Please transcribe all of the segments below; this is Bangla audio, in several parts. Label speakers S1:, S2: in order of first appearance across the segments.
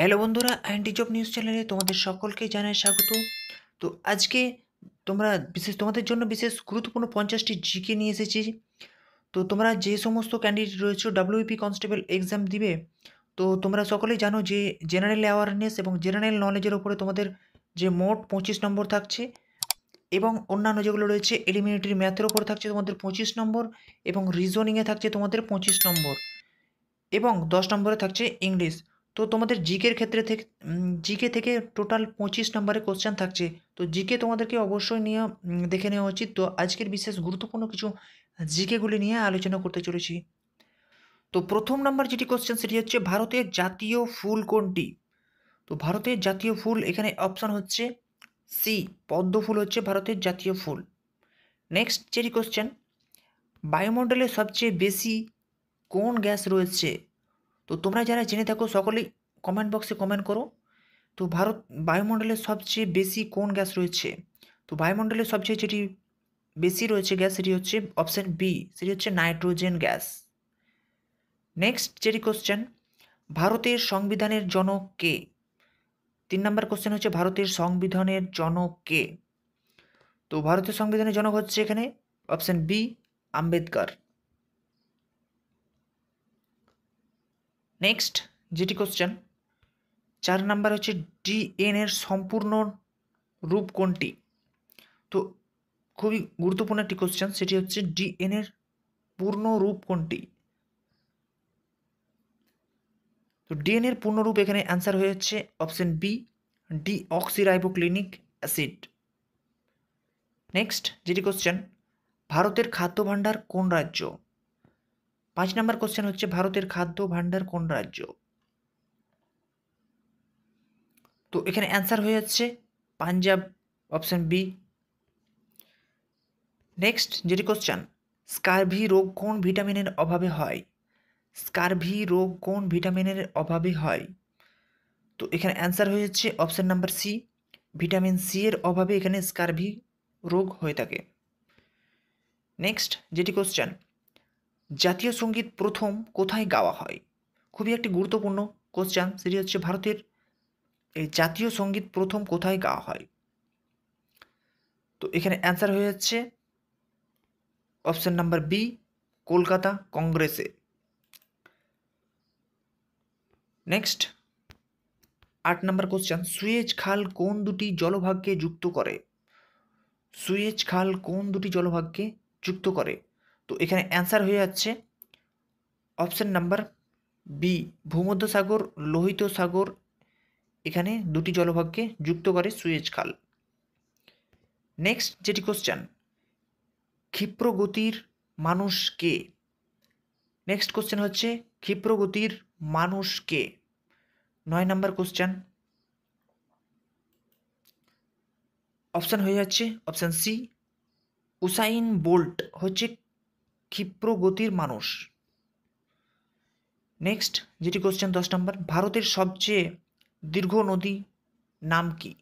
S1: হ্যালো বন্ধুরা, অ্যান্টি জব নিউজ চ্যানেলে তোমাদের সকলকে জানাই স্বাগত। তো আজকে তোমাদের জন্য বিশেষ গুরুত্বপূর্ণ 50টি জিকে নিয়ে এসেছি। তো তোমরা যে সমস্ত ক্যান্ডিডেট রয়েছো ডাব্লিউপি কনস্টেবল এক্সাম দিবে, তো তোমরা সকলেই জানো যে জেনারেল অ্যাওয়ারনেস এবং জেনারেল নলেজের ওপরে তোমাদের যে মোট 25 নম্বর থাকছে, এবং অন্যান্য যেগুলো রয়েছে এলিমিনেটারি ম্যাথের ওপর থাকছে তোমাদের 25 নম্বর, এবং রিজনিংয়ে থাকছে তোমাদের 25 নম্বর, এবং 10 নম্বরে থাকছে ইংলিশ। তো তোমাদের জিকে থেকে টোটাল 25 নম্বরের কোশ্চেন থাকছে। তো জিকে তোমাদেরকে অবশ্যই নিয়ে দেখে নেওয়া উচিত। তো আজকের বিশেষ গুরুত্বপূর্ণ কিছু জিকেগুলি নিয়ে আলোচনা করতে চলেছি। তো প্রথম নাম্বার যেটি কোশ্চেন সেটি হচ্ছে ভারতের জাতীয় ফুল কোনটি? তো ভারতের জাতীয় ফুল এখানে অপশন হচ্ছে সি, পদ্ম ফুল হচ্ছে ভারতের জাতীয় ফুল। নেক্সট যেটি কোশ্চেন, বায়ুমণ্ডলে সবচেয়ে বেশি কোন গ্যাস রয়েছে? তো তোমরা যারা জেনে থাকো সকলেই কমেন্ট বক্সে কমেন্ট করো। তো বায়ুমণ্ডলে সবচেয়ে বেশি কোন গ্যাস রয়েছে? তো বায়ুমণ্ডলে সবচেয়ে যেটি বেশি রয়েছে গ্যাস সেটি হচ্ছে অপশন বি, সেটি হচ্ছে নাইট্রোজেন গ্যাস। নেক্সট যেটি কোশ্চেন, ভারতের সংবিধানের জনক কে? 3 নম্বর কোশ্চেন হচ্ছে ভারতের সংবিধানের জনক কে? তো ভারতের সংবিধানের জনক হচ্ছে এখানে অপশন বি, আম্বেদকর। নেক্সট যেটি কোশ্চেন, 4 নম্বর হচ্ছে ডিএনএর সম্পূর্ণ রূপ কোনটি? তো খুবই গুরুত্বপূর্ণ একটি কোশ্চেন, সেটি হচ্ছে ডিএনএর পূর্ণ রূপ কোনটি? তো ডিএনএর পূর্ণ রূপ এখানে অ্যান্সার হয়ে যাচ্ছে অপশন বি, ডিঅক্সিরাইবোক্লিনিক অ্যাসিড। নেক্সট যেটি কোশ্চেন, ভারতের খাদ্য ভাণ্ডার কোন রাজ্য? 5 নম্বর কোশ্চেন হচ্ছে ভারতের খাদ্য ভাণ্ডার কোন রাজ্য? তো এখানে অ্যান্সার হয়ে যাচ্ছে পাঞ্জাব, অপশন বি। নেক্সট যেটি কোশ্চেন, স্কারভি রোগ কোন ভিটামিনের অভাবে হয়? স্কারভি রোগ কোন ভিটামিনের অভাবে হয়? তো এখানে অ্যান্সার হয়ে যাচ্ছে option number C, vitamin C এর অভাবে এখানে স্কারভি রোগ হয়ে থাকে। নেক্সট যেটি কোশ্চেন, জাতীয় সঙ্গীত প্রথম কোথায় গাওয়া হয়? খুবই একটি গুরুত্বপূর্ণ কোশ্চেন, সেটি হচ্ছে ভারতের এই জাতীয় সঙ্গীত প্রথম কোথায় গাওয়া হয়? তো এখানে অ্যান্সার হয়ে যাচ্ছে অপশন নাম্বার বি, কলকাতা কংগ্রেসে। নেক্সট 8 নম্বর কোশ্চেন, সুয়েজ খাল কোন দুটি জলভাগকে যুক্ত করে? সুয়েজ খাল কোন দুটি জলভাগকে যুক্ত করে? তো এখানে অ্যান্সার হয়ে যাচ্ছে অপশন নাম্বার বি, ভূমধ্যসাগর লোহিত সাগর এখানে দুটি জলভাগকে যুক্ত করে সুয়েজ খাল। নেক্সট যেটি কোশ্চেন, ক্ষিপ্র গতির মানুষ কে? নেক্সট কোশ্চেন হচ্ছে ক্ষিপ্র গতির মানুষ কে? 9 নম্বর কোশ্চেন, অপশন হয়ে যাচ্ছে অপশন সি, উসাইন বোল্ট হচ্ছে ক্ষিপ্র গতির মানুষ। নেক্সট যেটি কোশ্চেন 10 নম্বর, ভারতের সবচেয়ে দীর্ঘ নদী নাম কি?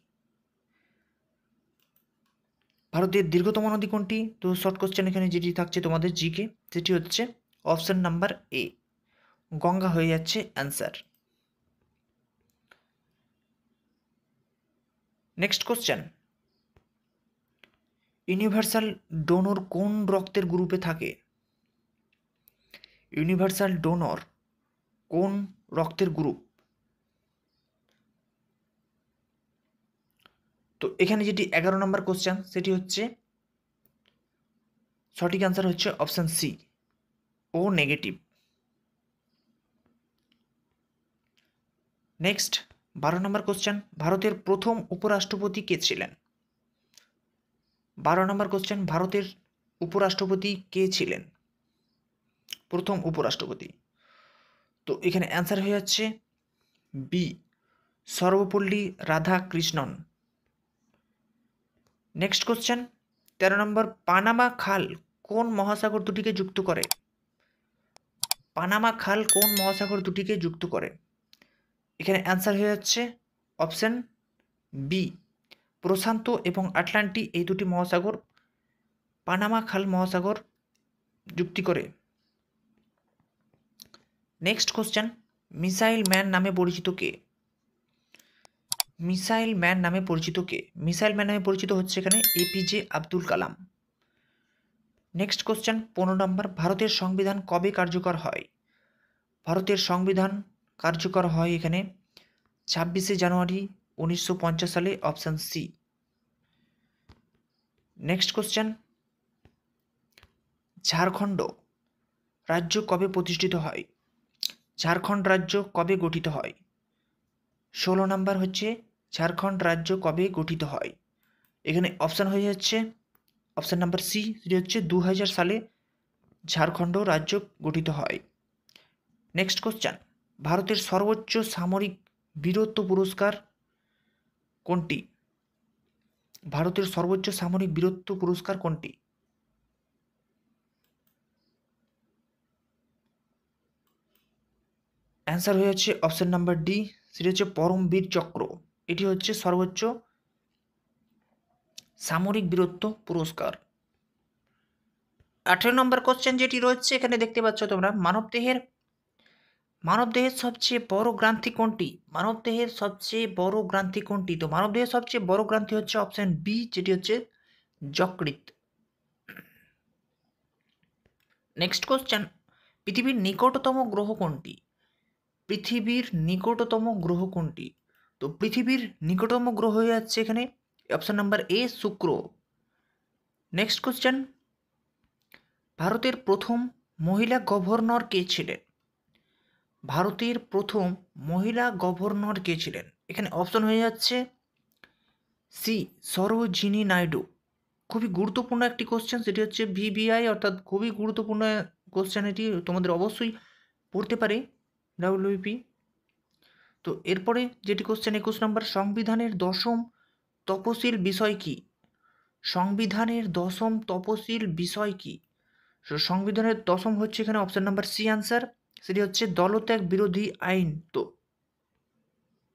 S1: ভারতের দীর্ঘতম নদী কোনটি? তো শর্ট কোশ্চেন এখানে যেটি থাকছে তোমাদের জিকে, সেটি হচ্ছে অপশন নাম্বার এ, গঙ্গা হয়ে যাচ্ছে answer. Next question, universal donor কোন রক্তের গ্রুপে থাকে? ইউনিভার্সাল ডোনর কোন রক্তের গ্রুপ? তো এখানে যেটি 11 নম্বর কোশ্চেন সেটি হচ্ছে সঠিক অ্যান্সার হচ্ছে অপশন সি, ও নেগেটিভ। নেক্সট 12 নম্বর কোশ্চেন, ভারতের প্রথম উপরাষ্ট্রপতি কে ছিলেন? 12 নম্বর কোশ্চেন, ভারতের উপরাষ্ট্রপতি কে ছিলেন? প্রথম উপরাষ্ট্রপতি। তো এখানে অ্যান্সার হয়ে যাচ্ছে B, Sarvepalli Radhakrishnan. Next question 13 নম্বর, পানামা খাল কোন মহাসাগর দুটিকে যুক্ত করে? পানামা খাল কোন মহাসাগর দুটিকে যুক্ত করে? এখানে অ্যান্সার হয়ে যাচ্ছে অপশন বি, প্রশান্ত এবং আটলান্টিক এই দুটি মহাসাগর পানামা খাল মহাসাগর যুক্তি করে। নেক্সট কোশ্চেন, মিসাইল ম্যান নামে পরিচিত কে? মিসাইল ম্যান নামে পরিচিত কে? মিসাইল ম্যান নামে পরিচিত হচ্ছে এখানে APJ Abdul Kalam. Next question 15 নম্বর, ভারতের সংবিধান কবে কার্যকর হয়? ভারতের সংবিধান কার্যকর হয় এখানে 26শে জানুয়ারি 1950 সালে, option C. Next question, Jharkhand রাজ্য কবে প্রতিষ্ঠিত হয়? ঝাড়খণ্ড রাজ্য কবে গঠিত হয়? 16 নম্বর হচ্ছে ঝাড়খণ্ড রাজ্য কবে গঠিত হয়? এখানে অপশান হয়ে যাচ্ছে অপশান নাম্বার সি, যেটি হচ্ছে 2000 সালে ঝাড়খণ্ড রাজ্য গঠিত হয়। নেক্সট কোশ্চেন, ভারতের সর্বোচ্চ সামরিক বীরত্ব পুরস্কার কোনটি? ভারতের সর্বোচ্চ সামরিক বীরত্ব পুরস্কার কোনটি? অ্যান্সার হয়ে যাচ্ছে অপশান নাম্বার ডি, সেটি হচ্ছে পরমবীর চক্র। এটি হচ্ছে সর্বোচ্চ সামরিক বীরত্ব পুরস্কার। 18 নম্বর কোশ্চেন যেটি রয়েছে এখানে দেখতে পাচ্ছ তোমরা, মানবদেহের সবচেয়ে বড় গ্রান্থি কোনটি? মানবদেহের সবচেয়ে বড় গ্রান্থি কোনটি? তো মানবদেহের সবচেয়ে বড় গ্রান্থি হচ্ছে অপশান বি, যেটি হচ্ছে যকৃৎ। নেক্সট কোশ্চেন, পৃথিবীর নিকটতম গ্রহ কোনটি? পৃথিবীর নিকটতম গ্রহ কোনটি? তো পৃথিবীর নিকটতম গ্রহ হয়ে যাচ্ছে এখানে অপশান নাম্বার এ, শুক্র। নেক্সট কোশ্চেন, ভারতের প্রথম মহিলা গভর্নর কে ছিলেন? ভারতের প্রথম মহিলা গভর্নর কে ছিলেন? এখানে অপশন হয়ে যাচ্ছে সি, সরোজিনী নাইডু। খুবই গুরুত্বপূর্ণ একটি কোশ্চেন, সেটি হচ্ছে ভিভিআই, অর্থাৎ খুবই গুরুত্বপূর্ণ কোশ্চেন, এটি তোমাদের অবশ্যই পড়তে পারে ডাব্লিউপি। তো এরপরে যেটি কোশ্চেন 21 নম্বর, সংবিধানের দশম তপশিল বিষয় কি? সংবিধানের দশম তপশিল বিষয় কি? সংবিধানের দশম হচ্ছে এখানে অপশন নাম্বার সি আনসার, সেটি হচ্ছে দলত্যাগ বিরোধী আইন। তো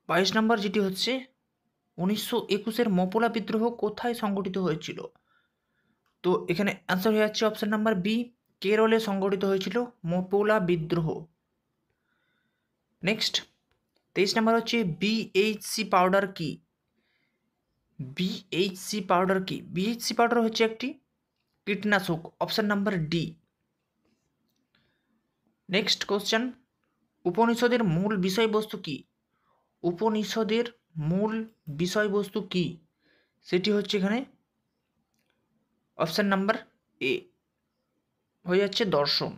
S1: 22 নম্বর যেটি হচ্ছে 1921-এর মপলা বিদ্রোহ কোথায় সংগঠিত হয়েছিল? তো এখানে অ্যান্সার হয়ে যাচ্ছে অপশন নাম্বার বি, কেরলে সংগঠিত হয়েছিল মপলা বিদ্রোহ। নেক্সট 23 নম্বর হচ্ছে বিএইচসি পাউডার কি? বিএইচসি পাউডার কি? বিএইচসি পাউডার হচ্ছে একটি কীটনাশক, option number D. Next question, উপনিষদের মূল বিষয়বস্তু কি? উপনিষদের মূল বিষয়বস্তু কি? সেটি হচ্ছে এখানে অপশন নাম্বার এ হয়ে যাচ্ছে দর্শন।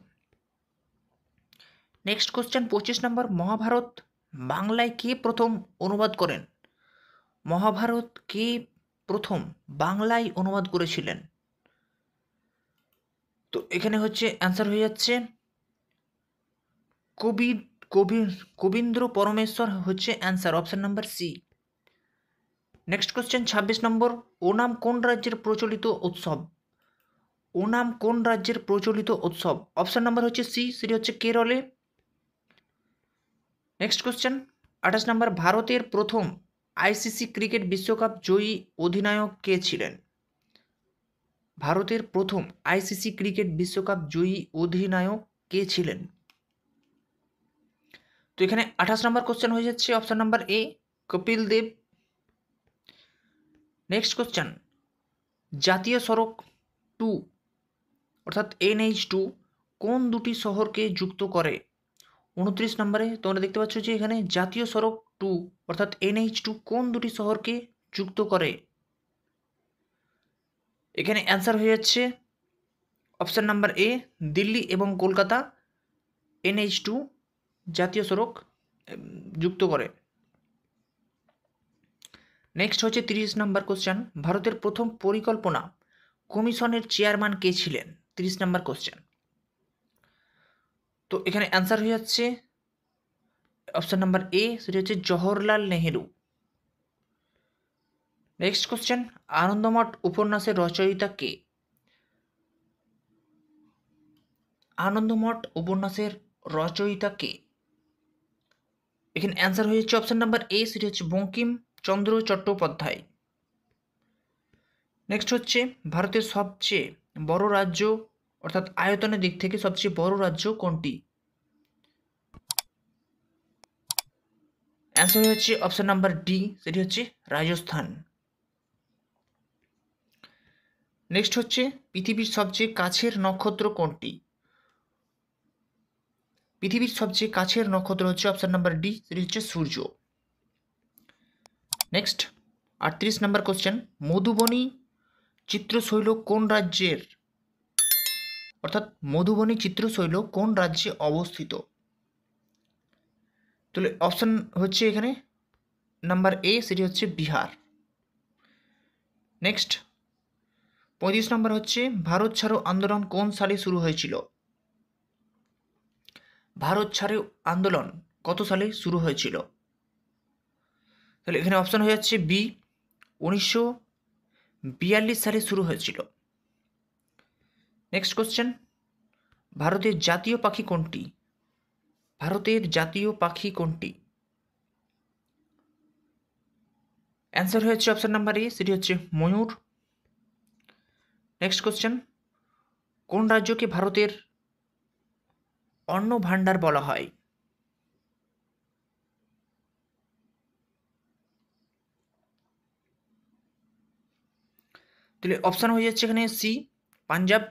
S1: নেক্সট কোশ্চেন 25 নম্বর, মহাভারত বাংলায় কে প্রথম অনুবাদ করেন? মহাভারত কে প্রথম বাংলায় অনুবাদ করেছিলেন? তো এখানে হচ্ছে অ্যান্সার হয়ে যাচ্ছে কবি কবি কবীন্দ্র পরমেশ্বর হচ্ছে answer, option number C. Next question 26 নম্বর, ওনাম কোন রাজ্যের প্রচলিত উৎসব? ওনাম কোন রাজ্যের প্রচলিত উৎসব? অপশন নাম্বার হচ্ছে সি, সেটি হচ্ছে কেরলে। নেক্সট কোশ্চেন 28 নম্বর, ভারতের প্রথম আইসিসি ক্রিকেট বিশ্বকাপ জয়ী অধিনায়ক কে ছিলেন? ভারতের প্রথম আইসিসি ক্রিকেট বিশ্বকাপ জয়ী অধিনায়ক কে ছিলেন? তো এখানে 28 নম্বর কোশ্চেন হয়ে যাচ্ছে option number A, Kapil Dev. Next question, জাতীয় সড়ক 2 অর্থাৎ NH2 কোন দুটি শহরকে যুক্ত করে? 29 নম্বরে তোমরা দেখতে পাচ্ছ যে এখানে জাতীয় সড়ক 2 অর্থাৎ NH2 কোন দুটি শহরকে যুক্ত করে? এখানে অ্যান্সার হয়ে যাচ্ছে অপশন নাম্বার এ, দিল্লি এবং কলকাতা NH2 জাতীয় সড়ক যুক্ত করে। নেক্সট হচ্ছে 30 নম্বর কোশ্চেন, ভারতের প্রথম পরিকল্পনা কমিশনের চেয়ারম্যান কে ছিলেন? 30 নম্বর কোশ্চেন। তো এখানে অ্যান্সার হয়ে যাচ্ছে অপশন নাম্বার এ, সেটি হচ্ছে জওহরলাল নেহেরু। নেক্সট কোশ্চেন, আনন্দমঠ উপন্যাসের রচয়িতা কে? আনন্দমঠ উপন্যাসের রচয়িতা কে? এখানে অ্যান্সার হয়ে যাচ্ছে অপশন নাম্বার এ, সেটি হচ্ছে বঙ্কিমচন্দ্র চট্টোপাধ্যায়। নেক্সট হচ্ছে ভারতের সবচেয়ে বড় রাজ্য অর্থাৎ আয়তনের দিক থেকে সবচেয়ে বড় রাজ্য কোনটি? অ্যান্সার হচ্ছে অপশন নাম্বার ডি, সেটি হচ্ছে রাজস্থান। নেক্সট হচ্ছে পৃথিবীর সবচেয়ে কাছের নক্ষত্র কোনটি? পৃথিবীর সবচেয়ে কাছের নক্ষত্র হচ্ছে অপশন নাম্বার ডি, সেটি হচ্ছে সূর্য। নেক্সট 38 নম্বর কোশ্চেন, মধুবনী চিত্রশৈল কোন রাজ্যের, অর্থাৎ মধুবনী চিত্রশৈল কোন রাজ্যে অবস্থিত? তাহলে অপশন হচ্ছে এখানে নাম্বার এ, সেটি হচ্ছে বিহার। নেক্সট 35 নম্বর হচ্ছে ভারত ছাড়ো আন্দোলন কোন সালে শুরু হয়েছিল? ভারত ছাড়ো আন্দোলন কত সালে শুরু হয়েছিল? তাহলে এখানে অপশন হয়ে যাচ্ছে বি, 1942 সালে শুরু হয়েছিল। নেক্সট কোশ্চেন, ভারতের জাতীয় পাখি কোনটি? ভারতের জাতীয় পাখি কোনটি? অ্যান্সার হচ্ছে অপশন নাম্বার এ, সেটি হচ্ছে ময়ূর। নেক্সট কোশ্চেন, কোন রাজ্যকে ভারতের অন্ন ভাণ্ডার বলা হয়? তাহলে অপশন হয়ে যাচ্ছে এখানে সি, পাঞ্জাব।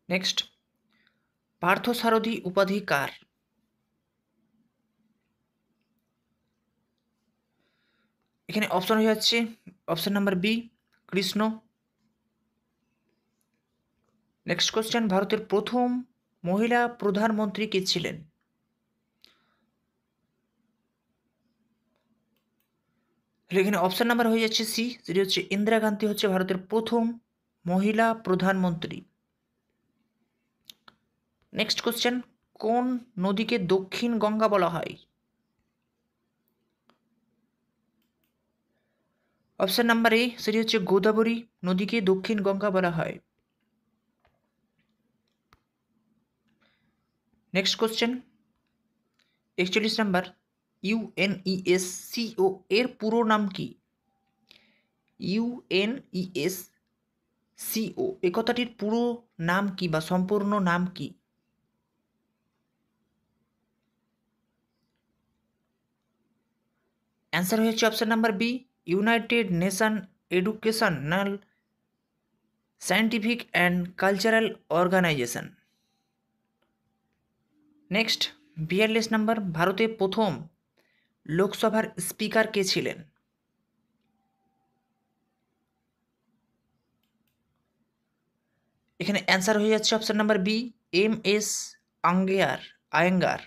S1: নেক্সট, পার্থসারথী উপাধি কার? এখানে অপশন হয়ে যাচ্ছে option number B, Krishna. Next question, ভারতের প্রথম মহিলা প্রধানমন্ত্রী কে ছিলেন? এখানে অপশন নাম্বার হয়ে যাচ্ছে সি, যেটি হচ্ছে ইন্দিরা গান্ধী হচ্ছে ভারতের প্রথম মহিলা প্রধানমন্ত্রী। নেক্সট কোশ্চেন, কোন নদীকে দক্ষিণ গঙ্গা বলা হয়? অপশন নাম্বার এ, সেটি হচ্ছে গোদাবরী নদীকে দক্ষিণ গঙ্গা বলা হয়। নেক্সট কোশ্চেন 41 নাম্বার, ইউএনইএসসিও এর পুরো নাম কি? ইউএনইএসসিও এ কথাটির পুরো নাম কি বা সম্পূর্ণ নাম কি? অ্যান্সার হচ্ছে option number B, United Nation Educational Scientific and Cultural Organization. Next 42 number, ভারতের প্রথম লোকসভার স্পিকার কে ছিলেন? এখানে অ্যান্সার হয়ে যাচ্ছে option number B, MS. Iyengar.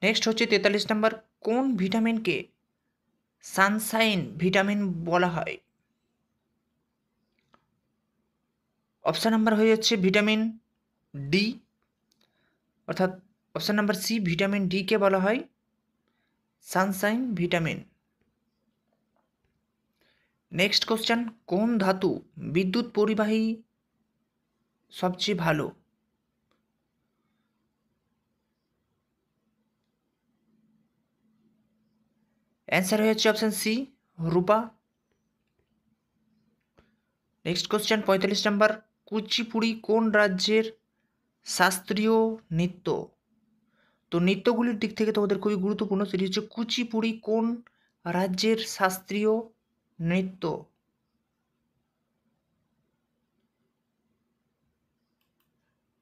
S1: Next হচ্ছে 43 নাম্বার, কোন ভিটামিনকে সানশাইন ভিটামিন বলা হয়? অপশন নাম্বার হয়ে যাচ্ছে ভিটামিন ডি, অর্থাৎ option number C, vitamin D কে বলা হয় সানশাইন ভিটামিন। নেক্সট কোশ্চেন, কোন ধাতু বিদ্যুৎ পরিবাহী সবচেয়ে ভালো? অ্যান্সার হয়ে যাচ্ছে অপশন সি, রূপা। নেক্সট কোশ্চেন 45 নাম্বার, কুচিপুড়ি কোন রাজ্যের শাস্ত্রীয় নৃত্য? তো নৃত্যগুলির দিক থেকে তোমাদের খুবই গুরুত্বপূর্ণ, সেটি হচ্ছে কুচিপুড়ি কোন রাজ্যের শাস্ত্রীয় নৃত্য?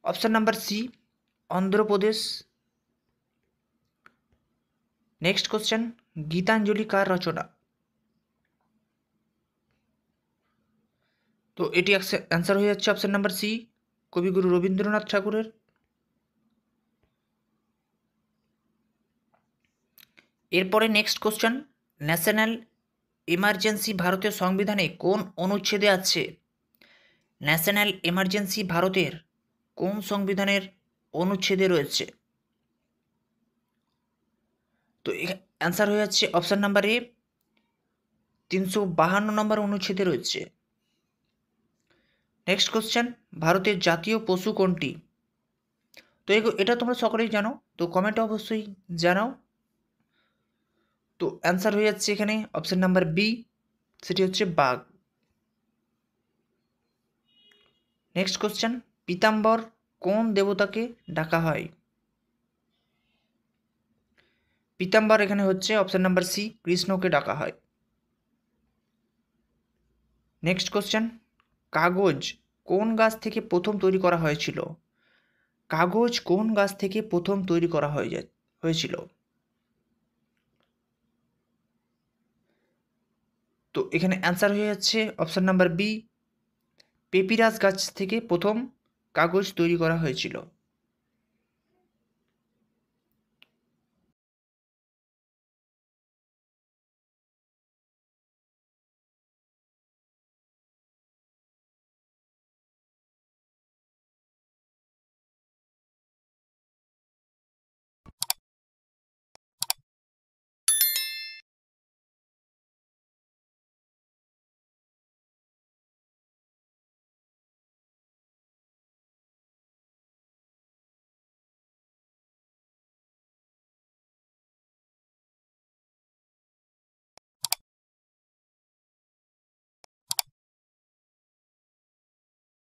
S1: Option number C, Andhra Pradesh. Next question, Gitanjali কার রচনা? তো এটি অ্যান্সার হয়ে যাচ্ছে অপশন নাম্বার সি, কবিগুরু রবীন্দ্রনাথ ঠাকুরের। এরপরে নেক্সট কোশ্চেন, ন্যাশনাল এমার্জেন্সি ভারতের সংবিধানে কোন অনুচ্ছেদে আছে? ন্যাশনাল এমার্জেন্সি ভারতের কোন সংবিধানের অনুচ্ছেদে রয়েছে? তো অ্যান্সার হয়ে যাচ্ছে অপশন নাম্বার এ, 352 নম্বর অনুচ্ছেদে রয়েছে। নেক্সট কোশ্চেন, ভারতের জাতীয় পশু কোনটি? তো এটা তোমরা সকলেই জানো, তো কমেন্টে অবশ্যই জানাও। তো অ্যান্সার হয়ে যাচ্ছে এখানে অপশন নাম্বার বি, সেটি হচ্ছে বাঘ। নেক্সট কোশ্চেন, পীতাম্বর কোন দেবতাকে ডাকা হয়? পীতাম্বর এখানে হচ্ছে অপশন নাম্বার সি, কৃষ্ণকে ডাকা হয়। নেক্সট কোশ্চেন, কাগজ কোন গাছ থেকে প্রথম তৈরি করা হয়েছিল? কাগজ কোন গাছ থেকে প্রথম তৈরি করা হয়েছিল? তো এখানে অ্যান্সার হয়ে যাচ্ছে অপশন নাম্বার বি, পেপিরাস গাছ থেকে প্রথম কাগজ তৈরি করা হয়েছিল।